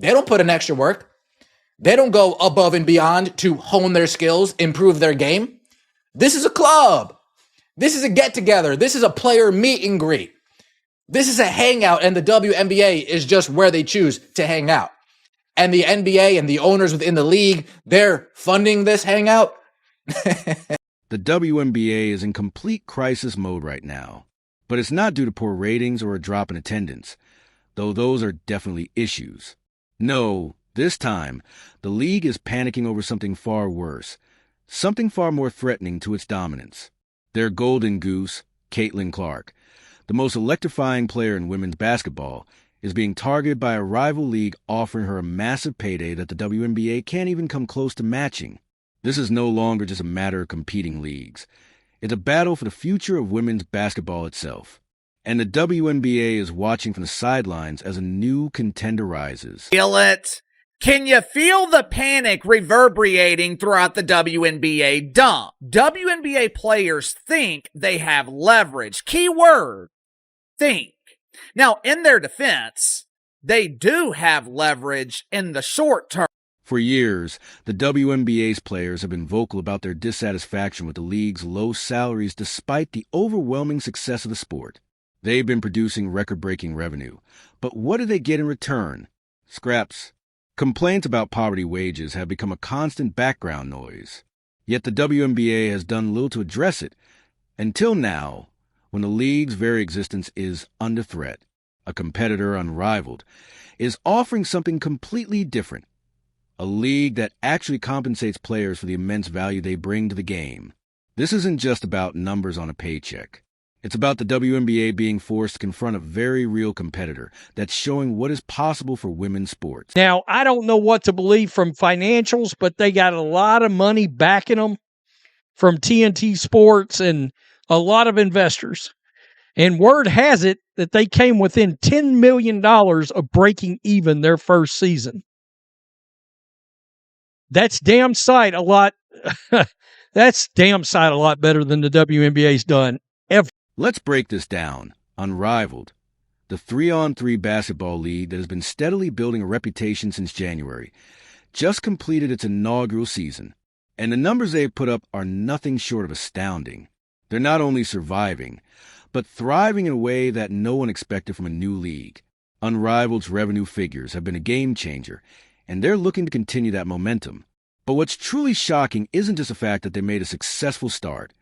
They don't put in extra work. They don't go above and beyond to hone their skills, improve their game. This is a club. This is a get-together. This is a player meet and greet. This is a hangout, and the WNBA is just where they choose to hang out. And the NBA and the owners within the league, they're funding this hangout. The WNBA is in complete crisis mode right now, but it's not due to poor ratings or a drop in attendance, though those are definitely issues. No, this time, the league is panicking over something far worse, something far more threatening to its dominance. Their golden goose, Caitlin Clark, the most electrifying player in women's basketball, is being targeted by a rival league offering her a massive payday that the WNBA can't even come close to matching. This is no longer just a matter of competing leagues. It's a battle for the future of women's basketball itself. And the WNBA is watching from the sidelines as a new contender rises. Feel it? Can you feel the panic reverberating throughout the WNBA dump? WNBA players think they have leverage. Key word, think. Now, in their defense, they do have leverage in the short term. For years, the WNBA's players have been vocal about their dissatisfaction with the league's low salaries despite the overwhelming success of the sport. They've been producing record-breaking revenue. But what do they get in return? Scraps. Complaints about poverty wages have become a constant background noise. Yet the WNBA has done little to address it, until now, when the league's very existence is under threat. A competitor, Unrivaled, is offering something completely different. A league that actually compensates players for the immense value they bring to the game. This isn't just about numbers on a paycheck. It's about the WNBA being forced to confront a very real competitor that's showing what is possible for women's sports. Now, I don't know what to believe from financials, but they got a lot of money backing them from TNT Sports and a lot of investors. And word has it that they came within $10 million of breaking even their first season. That's damn sight a lot. That's damn sight a lot better than the WNBA's done ever. Let's break this down. Unrivaled, the 3-on-3 basketball league that has been steadily building a reputation since January, just completed its inaugural season. And the numbers they've put up are nothing short of astounding. They're not only surviving, but thriving in a way that no one expected from a new league. Unrivaled's revenue figures have been a game changer, and they're looking to continue that momentum. But what's truly shocking isn't just the fact that they made a successful start.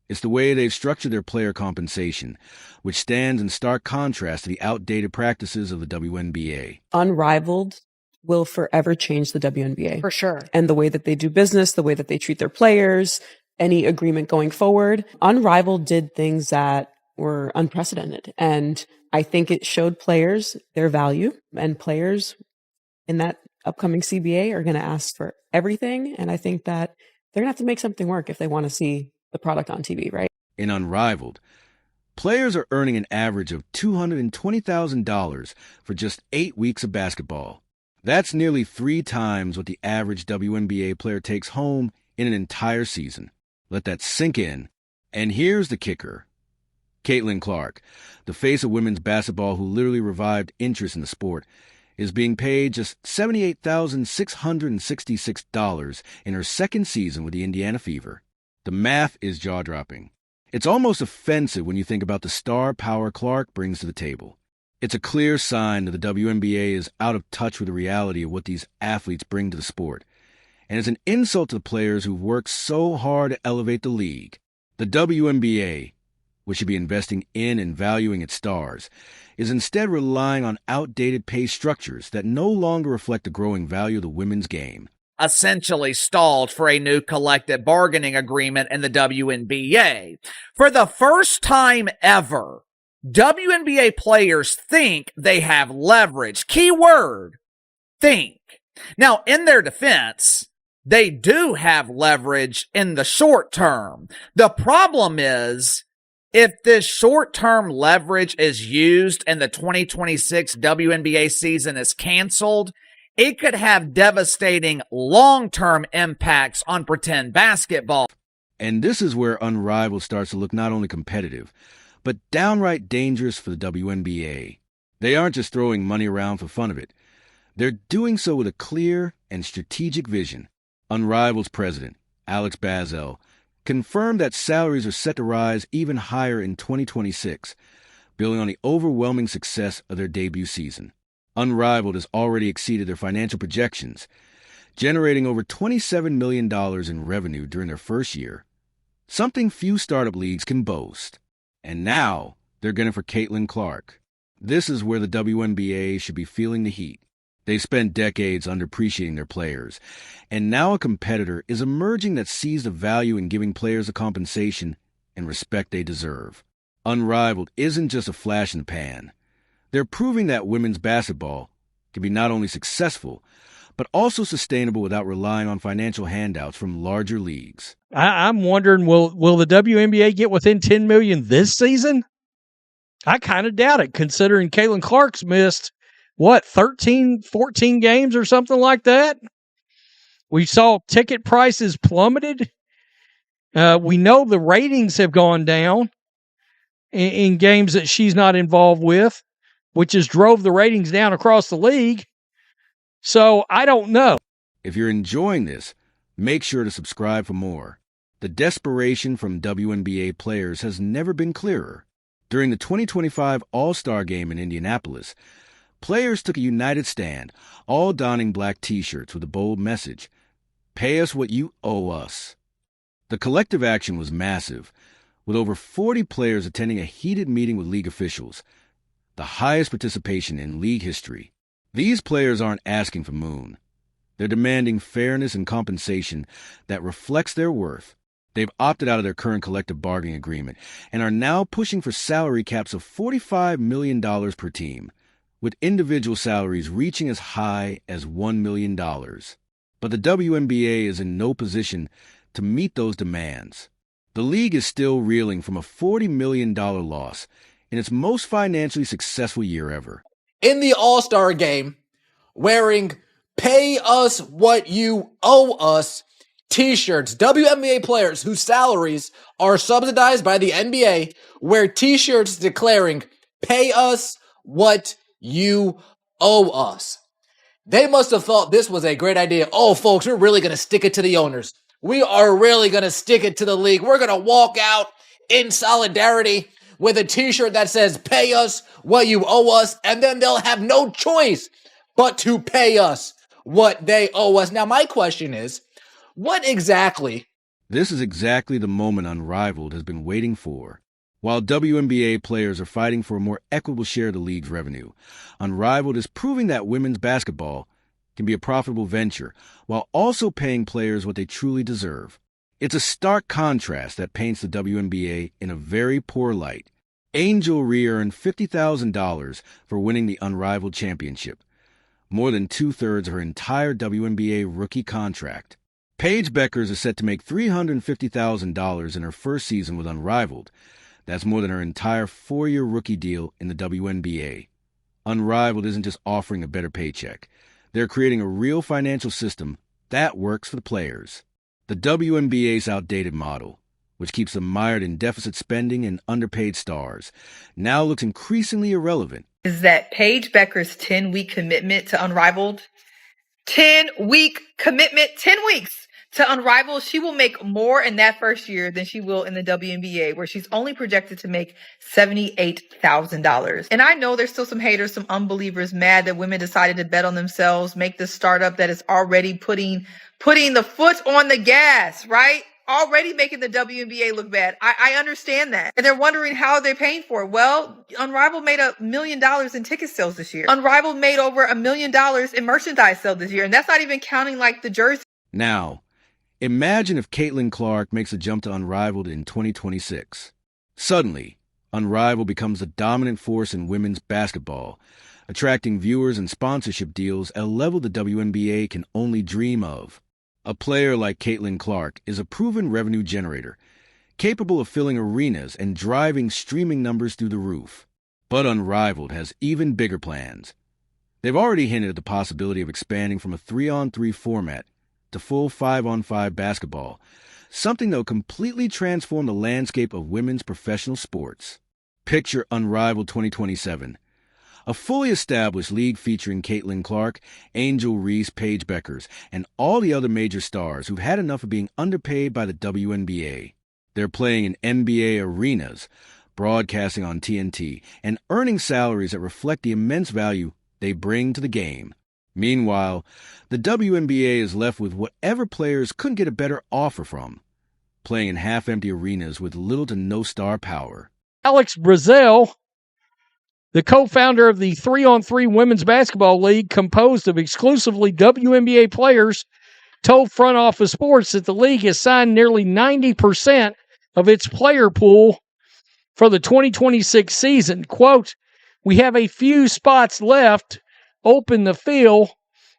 It's the way they've structured their player compensation, which stands in stark contrast to the outdated practices of the WNBA. Unrivaled will forever change the WNBA. For sure. And the way that they do business, the way that they treat their players, any agreement going forward. Unrivaled did things that were unprecedented. And I think it showed players their value, and players in that upcoming CBA are going to ask for everything. And I think that they're going to have to make something work if they want to see the product on TV, right? In Unrivaled, players are earning an average of $220,000 for just 8 weeks of basketball. That's nearly 3 times what the average WNBA player takes home in an entire season. Let that sink in. And here's the kicker. Caitlin Clark, the face of women's basketball who literally revived interest in the sport, is being paid just $78,666 in her second season with the Indiana Fever. The math is jaw-dropping. It's almost offensive when you think about the star power Clark brings to the table. It's a clear sign that the WNBA is out of touch with the reality of what these athletes bring to the sport. And it's an insult to the players who've worked so hard to elevate the league. The WNBA, which should be investing in and valuing its stars, is instead relying on outdated pay structures that no longer reflect the growing value of the women's game. Essentially stalled for a new collective bargaining agreement in the WNBA. For the first time ever, WNBA players think they have leverage. Key word, think. Now, in their defense, they do have leverage in the short term. The problem is, if this short-term leverage is used and the 2026 WNBA season is canceled, it could have devastating long-term impacts on pretend basketball. And this is where Unrivaled starts to look not only competitive, but downright dangerous for the WNBA. They aren't just throwing money around for fun of it. They're doing so with a clear and strategic vision. Unrivaled's president, Alex Bazel, confirmed that salaries are set to rise even higher in 2026, building on the overwhelming success of their debut season. Unrivaled has already exceeded their financial projections, generating over $27 million in revenue during their first year, something few startup leagues can boast. And now they're gunning for Caitlin Clark. This is where the WNBA should be feeling the heat. They've spent decades underappreciating their players, and now a competitor is emerging that sees the value in giving players the compensation and respect they deserve. Unrivaled isn't just a flash in the pan. They're proving that women's basketball can be not only successful, but also sustainable without relying on financial handouts from larger leagues. I'm wondering, will the WNBA get within $10 million this season? I kind of doubt it, considering Caitlin Clark's missed, 13, 14 games or something like that? We saw ticket prices plummeted. We know the ratings have gone down in games that she's not involved with, which has drove the ratings down across the league. So I don't know. If you're enjoying this, make sure to subscribe for more. The desperation from WNBA players has never been clearer. During the 2025 All-Star Game in Indianapolis, players took a united stand, all donning black T-shirts with a bold message, "Pay us what you owe us." The collective action was massive, with over 40 players attending a heated meeting with league officials, the highest participation in league history. These players aren't asking for moon. They're demanding fairness and compensation that reflects their worth. They've opted out of their current collective bargaining agreement and are now pushing for salary caps of $45 million per team, with individual salaries reaching as high as $1 million. But the WNBA is in no position to meet those demands. The league is still reeling from a $40 million loss in its most financially successful year ever. In the All-Star Game, wearing "Pay us what you owe us" T-shirts, WNBA players whose salaries are subsidized by the NBA wear T-shirts declaring "Pay us what you owe us." They must have thought this was a great idea. Oh, folks, we're really going to stick it to the owners. We are really going to stick it to the league. We're going to walk out in solidarity with a T-shirt that says "Pay us what you owe us," and then they'll have no choice but to pay us what they owe us. Now, my question is, what exactly? This is exactly the moment Unrivaled has been waiting for. While WNBA players are fighting for a more equitable share of the league's revenue, Unrivaled is proving that women's basketball can be a profitable venture while also paying players what they truly deserve. It's a stark contrast that paints the WNBA in a very poor light. Angel Rhea earned $50,000 for winning the Unrivaled championship, more than two-thirds of her entire WNBA rookie contract. Paige Beckers is set to make $350,000 in her first season with Unrivaled. That's more than her entire 4-year rookie deal in the WNBA. Unrivaled isn't just offering a better paycheck. They're creating a real financial system that works for the players. The WNBA's outdated model, which keeps them mired in deficit spending and underpaid stars, now looks increasingly irrelevant. Is that Paige Becker's 10-week commitment to Unrivaled? 10-week commitment, 10 weeks to Unrivaled. She will make more in that first year than she will in the WNBA, where she's only projected to make $78,000. And I know there's still some haters, some unbelievers mad that women decided to bet on themselves, make this startup that is already putting the foot on the gas, right? Already making the WNBA look bad. I understand that. And they're wondering how they're paying for it. Well, Unrivaled made $1 million in ticket sales this year. Unrivaled made over $1 million in merchandise sales this year. And that's not even counting like the jersey. Now, imagine if Caitlin Clark makes a jump to Unrivaled in 2026. Suddenly, Unrivaled becomes the dominant force in women's basketball, attracting viewers and sponsorship deals at a level the WNBA can only dream of. A player like Caitlin Clark is a proven revenue generator, capable of filling arenas and driving streaming numbers through the roof. But Unrivaled has even bigger plans. They've already hinted at the possibility of expanding from a 3-on-3 format to full 5-on-5 basketball, something that will completely transform the landscape of women's professional sports. Picture Unrivaled 2027, A fully established league featuring Caitlin Clark, Angel Reese, Paige Beckers, and all the other major stars who've had enough of being underpaid by the WNBA. They're playing in NBA arenas, broadcasting on TNT, and earning salaries that reflect the immense value they bring to the game. Meanwhile, the WNBA is left with whatever players couldn't get a better offer from, playing in half-empty arenas with little to no star power. Alex Brazell, the co-founder of the 3-on-3 Women's Basketball League, composed of exclusively WNBA players, told Front Office Sports that the league has signed nearly 90% of its player pool for the 2026 season. Quote, "We have a few spots left open to fill,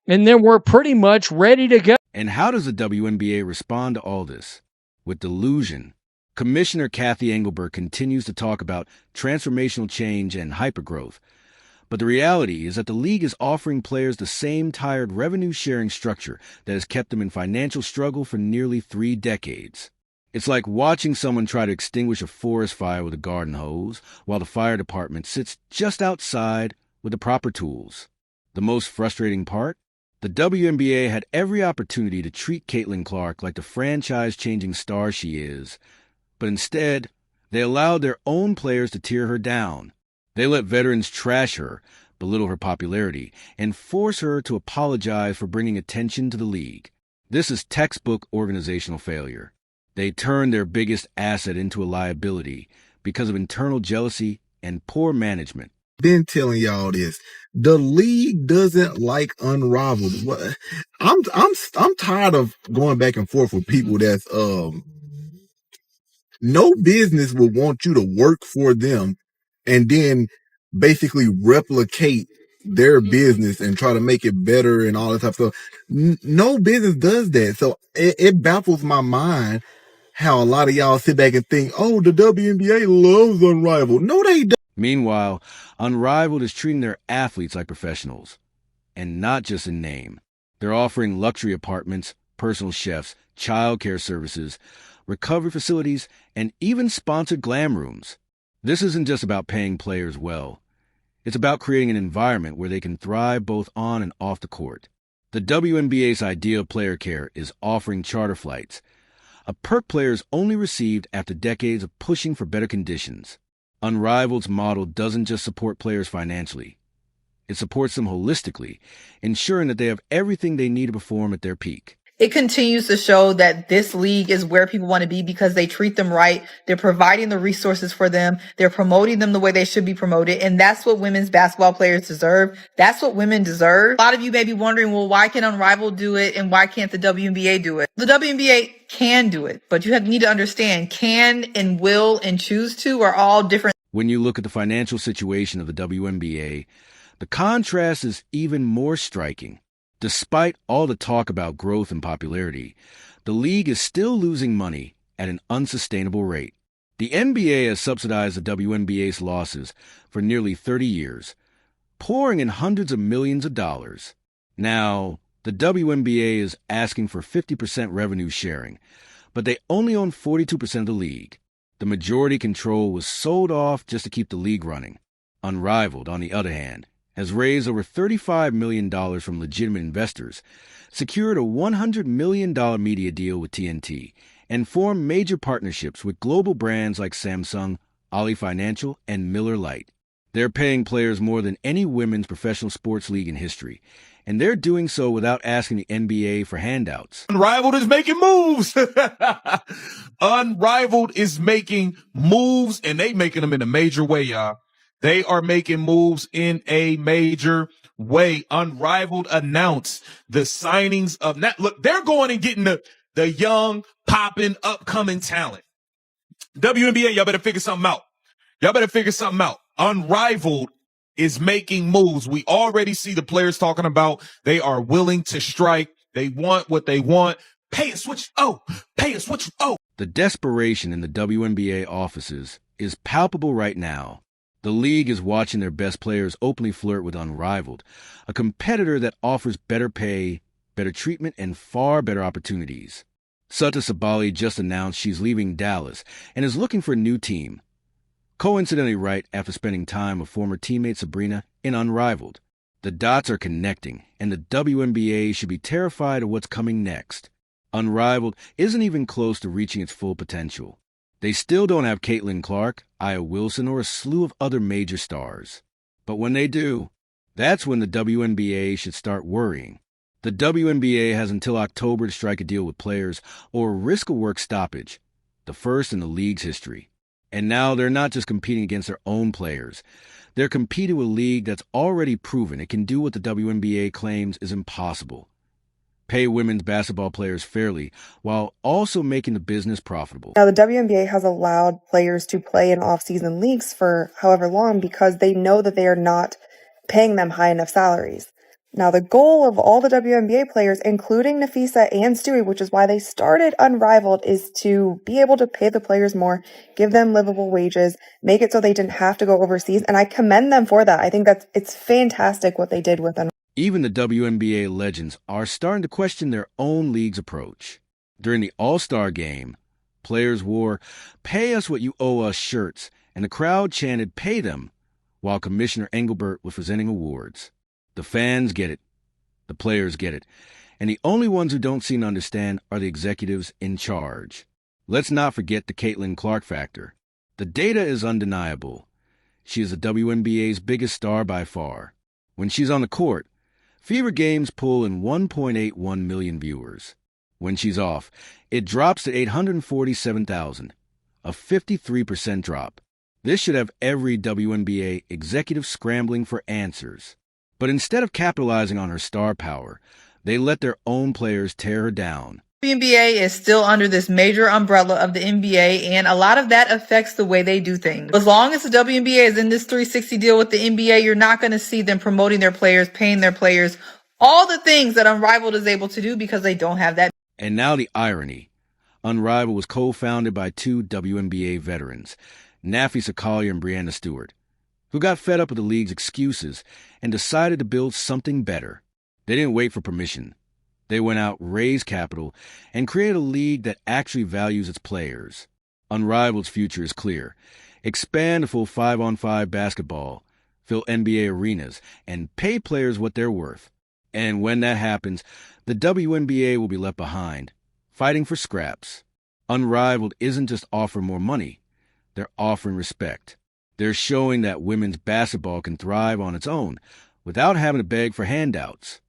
and then we're pretty much ready to go." And how does the WNBA respond to all this? With delusion. Commissioner Kathy Engelberg continues to talk about transformational change and hypergrowth. But the reality is that the league is offering players the same tired revenue-sharing structure that has kept them in financial struggle for nearly 3 decades. It's like watching someone try to extinguish a forest fire with a garden hose, while the fire department sits just outside with the proper tools. The most frustrating part? The WNBA had every opportunity to treat Caitlin Clark like the franchise-changing star she is, but instead, they allowed their own players to tear her down. They let veterans trash her, belittle her popularity, and force her to apologize for bringing attention to the league. This is textbook organizational failure. They turned their biggest asset into a liability because of internal jealousy and poor management. Been telling y'all this. The league doesn't like Unrivaled. I'm tired of going back and forth with people that's no business would want you to work for them and then basically replicate their business and try to make it better and all that type of stuff. No business does that. So it baffles my mind how a lot of y'all sit back and think, oh, the WNBA loves Unrivaled. No, they don't. Meanwhile, Unrivaled is treating their athletes like professionals, and not just in name. They're offering luxury apartments, personal chefs, child care services, recovery facilities, and even sponsored glam rooms. This isn't just about paying players well. It's about creating an environment where they can thrive both on and off the court. The WNBA's idea of player care is offering charter flights, a perk players only received after decades of pushing for better conditions. Unrivaled's model doesn't just support players financially. It supports them holistically, ensuring that they have everything they need to perform at their peak. It continues to show that this league is where people want to be because they treat them right. They're providing the resources for them. They're promoting them the way they should be promoted. And that's what women's basketball players deserve. That's what women deserve. A lot of you may be wondering, well, why can Unrivaled do it and why can't the WNBA do it? The WNBA can do it, but you need to understand can and will and choose to are all different. When you look at the financial situation of the WNBA, the contrast is even more striking. Despite all the talk about growth and popularity, the league is still losing money at an unsustainable rate. The NBA has subsidized the WNBA's losses for nearly 30 years, pouring in hundreds of millions of dollars. Now, the WNBA is asking for 50% revenue sharing, but they only own 42% of the league. The majority control was sold off just to keep the league running. Unrivaled, on the other hand, has raised over $35 million from legitimate investors, secured a $100 million media deal with TNT, and formed major partnerships with global brands like Samsung, Ali Financial, and Miller Lite. They're paying players more than any women's professional sports league in history, and they're doing so without asking the NBA for handouts. Unrivaled is making moves. Unrivaled is making moves, and they making them in a major way, y'all. They are making moves in a major way. Unrivaled announced the signings of look, they're going and getting the young, popping, upcoming talent. WNBA, y'all better figure something out. Y'all better figure something out. Unrivaled is making moves. We already see the players talking about they are willing to strike. They want what they want. Pay a switch. Oh, pay a switch. Oh. The desperation in the WNBA offices is palpable right now. The league is watching their best players openly flirt with Unrivaled, a competitor that offers better pay, better treatment, and far better opportunities. Sutta Sabali just announced she's leaving Dallas and is looking for a new team. Coincidentally right after spending time with former teammate Sabrina in Unrivaled. The dots are connecting, and the WNBA should be terrified of what's coming next. Unrivaled isn't even close to reaching its full potential. They still don't have Caitlin Clark, Aya Wilson, or a slew of other major stars. But when they do, that's when the WNBA should start worrying. The WNBA has until October to strike a deal with players or risk a work stoppage, the first in the league's history. And now they're not just competing against their own players. They're competing with a league that's already proven it can do what the WNBA claims is impossible: pay women's basketball players fairly while also making the business profitable. Now, the WNBA has allowed players to play in off-season leagues for however long because they know that they are not paying them high enough salaries. Now, the goal of all the WNBA players, including Nafisa and Stewie, which is why they started Unrivaled, is to be able to pay the players more, give them livable wages, make it so they didn't have to go overseas. And I commend them for that. I think it's fantastic what they did with Unrivaled. Even the WNBA legends are starting to question their own league's approach. During the All-Star game, players wore "Pay us what you owe us" shirts, and the crowd chanted "Pay them," while Commissioner Engelbert was presenting awards. The fans get it, the players get it, and the only ones who don't seem to understand are the executives in charge. Let's not forget the Caitlin Clark factor. The data is undeniable. She is the WNBA's biggest star by far. When she's on the court, Fever games pull in 1.81 million viewers. When she's off, it drops to 847,000, a 53% drop. This should have every WNBA executive scrambling for answers. But instead of capitalizing on her star power, they let their own players tear her down. WNBA is still under this major umbrella of the NBA, and a lot of that affects the way they do things. As long as the WNBA is in this 360 deal with the NBA, you're not going to see them promoting their players, paying their players, all the things that Unrivaled is able to do because they don't have that. And now the irony. Unrivaled was co-founded by two WNBA veterans, Nafisa Collier and Breanna Stewart, who got fed up with the league's excuses and decided to build something better. They didn't wait for permission. They went out, raised capital, and created a league that actually values its players. Unrivaled's future is clear. Expand to full 5-on-5 basketball, fill NBA arenas, and pay players what they're worth. And when that happens, the WNBA will be left behind, fighting for scraps. Unrivaled isn't just offering more money. They're offering respect. They're showing that women's basketball can thrive on its own without having to beg for handouts.